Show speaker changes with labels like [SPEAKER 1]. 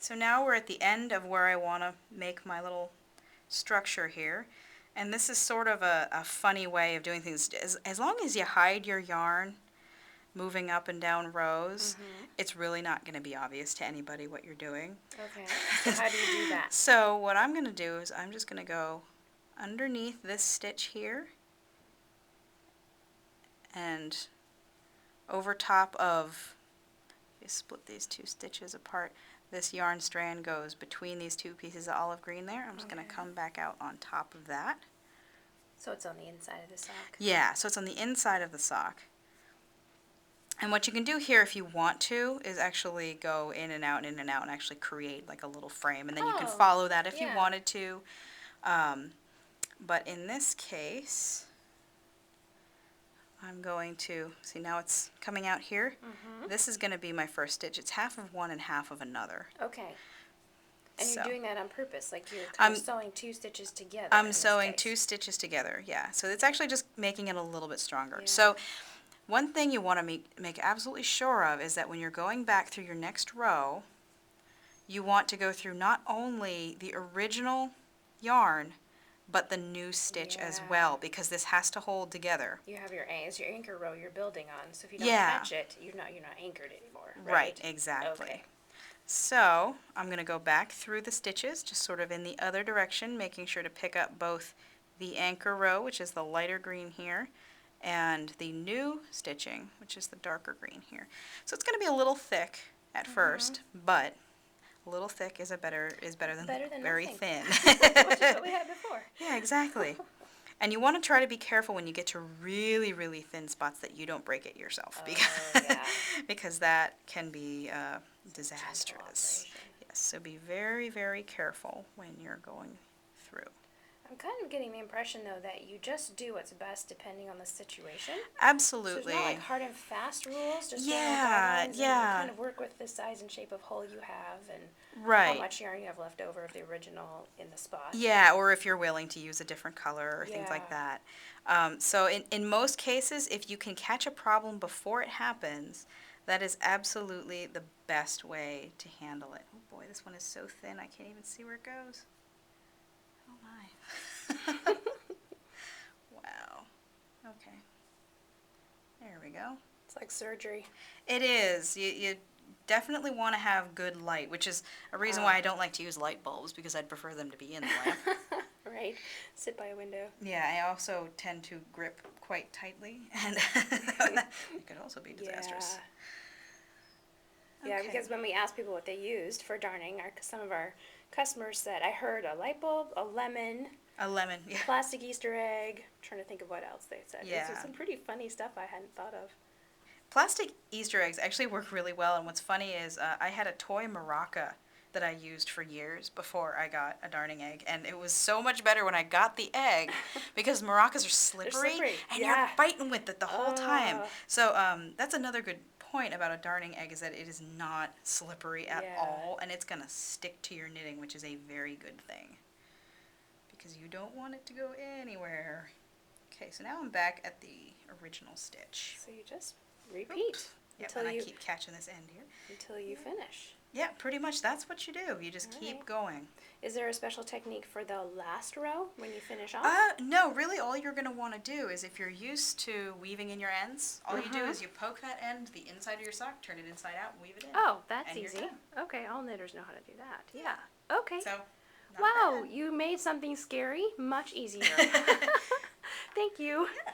[SPEAKER 1] So now we're at the end of where I want to make my little structure here. And this is sort of a funny way of doing things. As long as you hide your yarn moving up and down rows, it's really not going to be obvious to anybody what you're doing.
[SPEAKER 2] Okay, so how do you do that?
[SPEAKER 1] So what I'm going to do is I'm just going to go underneath this stitch here and over top of, you split these two stitches apart, this yarn strand goes between these two pieces of olive green there. I'm just going to come back out on top of that.
[SPEAKER 2] So it's on the inside of the sock?
[SPEAKER 1] Yeah, so it's on the inside of the sock. And what you can do here if you want to is actually go in and out and actually create like a little frame. And then you can follow that if you wanted to. But in this case, I'm going to, see now it's coming out here. This is going to be my first stitch. It's half of one and half of another.
[SPEAKER 2] Okay. And
[SPEAKER 1] So
[SPEAKER 2] you're doing that on purpose, like you're kind of sewing two stitches together.
[SPEAKER 1] I'm sewing two stitches together, yeah. So it's actually just making it a little bit stronger.
[SPEAKER 2] Yeah.
[SPEAKER 1] So one thing you want to make absolutely sure of is that when you're going back through your next row, you want to go through not only the original yarn, but the new stitch as well, because this has to hold together.
[SPEAKER 2] You have your anchor row you're building on, so if you don't catch it, you're not anchored anymore.
[SPEAKER 1] Right, exactly.
[SPEAKER 2] Okay.
[SPEAKER 1] So I'm going to go back through the stitches, just sort of in the other direction, making sure to pick up both the anchor row, which is the lighter green here, and the new stitching, which is the darker green here. So it's going to be a little thick at first, but a little thick is better than very
[SPEAKER 2] nothing.
[SPEAKER 1] thin.
[SPEAKER 2] Which is what we had before.
[SPEAKER 1] Yeah, exactly. And you want to try to be careful when you get to really, really thin spots that you don't break it yourself, because that can be disastrous. Yes, so be very, very careful when you're going through.
[SPEAKER 2] I'm kind of getting the impression, though, that you just do what's best depending on the situation.
[SPEAKER 1] Absolutely.
[SPEAKER 2] So there's not like hard and fast rules, just
[SPEAKER 1] yeah.
[SPEAKER 2] and kind of work with the size and shape of hole you have and how much yarn you have left over of the original in the spot.
[SPEAKER 1] Yeah, or if you're willing to use a different color or things like that. So in most cases, if you can catch a problem before it happens, that is absolutely the best way to handle it. Oh boy, this one is so thin I can't even see where it goes. Oh my. Wow. Okay. There we go.
[SPEAKER 2] It's like surgery.
[SPEAKER 1] It is. You definitely want to have good light, which is a reason why I don't like to use light bulbs, because I'd prefer them to be in the lamp.
[SPEAKER 2] Right. Sit by a window.
[SPEAKER 1] Yeah, I also tend to grip quite tightly, and it could also be disastrous.
[SPEAKER 2] Yeah, because when we asked people what they used for darning, some of our customers said, I heard a light bulb, a lemon,
[SPEAKER 1] yeah.
[SPEAKER 2] plastic Easter egg. I'm trying to think of what else they said.
[SPEAKER 1] Yeah.
[SPEAKER 2] This is some pretty funny stuff I hadn't thought of.
[SPEAKER 1] Plastic Easter eggs actually work really well, and what's funny is I had a toy maraca that I used for years before I got a darning egg, and it was so much better when I got the egg, because maracas are slippery, and you're fighting with it the whole time. So that's another good point about a darning egg, is that it is not slippery at all, and it's going to stick to your knitting, which is a very good thing, because you don't want it to go anywhere. Okay, so now I'm back at the original stitch.
[SPEAKER 2] So you just repeat
[SPEAKER 1] until I keep catching this end here.
[SPEAKER 2] Until you finish.
[SPEAKER 1] Yeah, pretty much that's what you do. You just keep going.
[SPEAKER 2] Is there a special technique for the last row when you finish off?
[SPEAKER 1] No, really all you're going to want to do is, if you're used to weaving in your ends, all you do is you poke that end, the inside of your sock, turn it inside out, and weave it in.
[SPEAKER 2] Oh, that's easy. Okay, all knitters know how to do that. Yeah. Okay.
[SPEAKER 1] So,
[SPEAKER 2] wow, you made something scary much easier. Thank you.
[SPEAKER 1] Yeah.